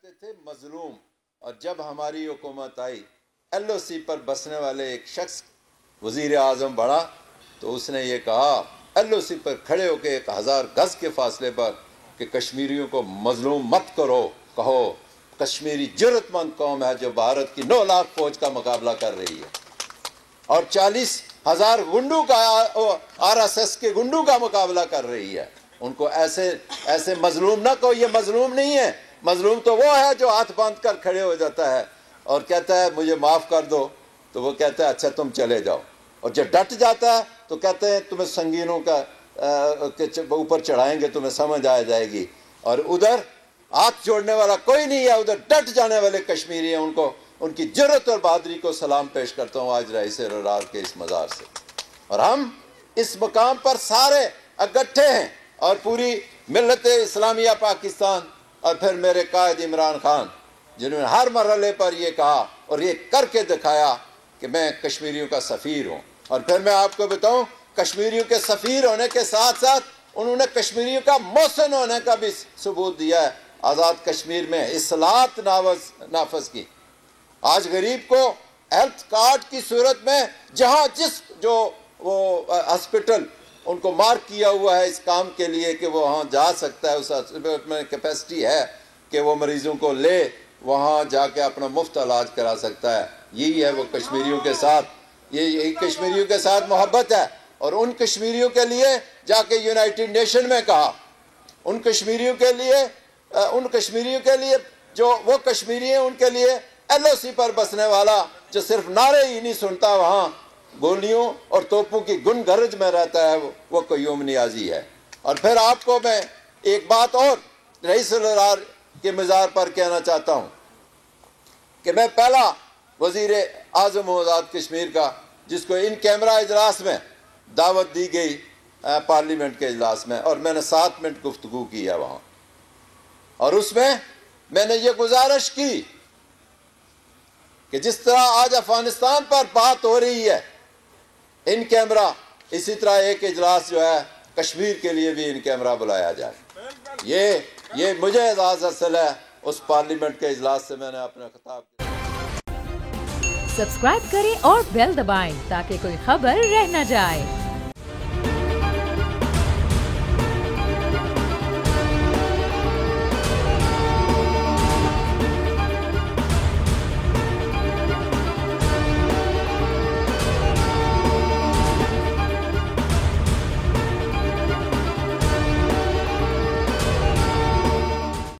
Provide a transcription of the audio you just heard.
कहते थे मजलूम। और जब हमारी हुकूमत आई, LOC पर बसने वाले एक शख्स वजीर आज़म बढ़ा तो उसने ये कहा LOC पर खड़े होकर 1000 गज के फासले पर कि कश्मीरियों को मजलूम मत करो, कहो कश्मीरी जुर्रतमंद कौम है जो भारत की 9 लाख फौज का मुकाबला कर रही है और 40,000 गुंडों का RSS के गुंडों का मुकाबला कर रही है। उनको ऐसे मजलूम ना कहो, ये मजलूम नहीं है। मजलूम तो वो है जो हाथ बांध कर खड़े हो जाता है और कहता है मुझे माफ़ कर दो, तो वो कहता है अच्छा तुम चले जाओ। और जब डट जाता है तो कहते हैं तुम्हें संगीनों का के ऊपर चढ़ाएंगे, तुम्हें समझ आ जाएगी। और उधर हाथ जोड़ने वाला कोई नहीं है, उधर डट जाने वाले कश्मीरी हैं। उनको उनकी जुर्रत और बहादुरी को सलाम पेश करता हूँ आज रईस ररार के इस मज़ार से। और हम इस मकाम पर सारे इकट्ठे हैं और पूरी मिल्लत इस्लामिया पाकिस्तान और फिर मेरे कायद इमरान खान, जिन्होंने हर मरहले पर यह कहा और ये करके दिखाया कि मैं कश्मीरियों का सफ़ीर हूँ। और फिर मैं आपको बताऊँ, कश्मीरियों के सफ़ीर होने के साथ साथ उन्होंने कश्मीरियों का मोहसिन होने का भी सबूत दिया है। आज़ाद कश्मीर में इस्लाहत नाफज की। आज गरीब को हेल्थ कार्ड की सूरत में जहाँ जिस जो वो हॉस्पिटल उनको मार्क किया हुआ है इस काम के लिए कि वो वहाँ जा सकता है, उस हॉस्पिटल में कैपेसिटी है कि वो मरीज़ों को ले वहाँ जाके अपना मुफ्त इलाज करा सकता है। यही है वो कश्मीरियों के साथ, यही कश्मीरियों के साथ मोहब्बत है। और उन कश्मीरियों के लिए जाके यूनाइटेड नेशन में कहा, उन कश्मीरियों के लिए जो वो कश्मीरी हैं उनके लिए LOC पर बसने वाला जो सिर्फ नारे ही नहीं सुनता, वहाँ गोलियों और तोपों की गुनगरज में रहता है, वो क़य्यूम नियाज़ी है। और फिर आपको मैं एक बात और रईस ररार के मज़ार पर कहना चाहता हूँ कि मैं पहला वज़ीर आज़म हूँ आज़ाद कश्मीर का जिसको इन कैमरा इजलास में दावत दी गई पार्लियामेंट के इजलास में, और मैंने 7 मिनट गुफ्तगू की है वहाँ। और उसमें मैंने ये गुजारिश की कि जिस तरह आज अफगानिस्तान पर बात हो रही है इन कैमरा, इसी तरह एक इजलास जो है कश्मीर के लिए भी इन कैमरा बुलाया जाए। ये मुझे इजाज़त हासिल है उस पार्लियामेंट के इजलास से मैंने अपना खिताब। सब्सक्राइब करें और बेल दबाएं ताकि कोई खबर रह न जाए।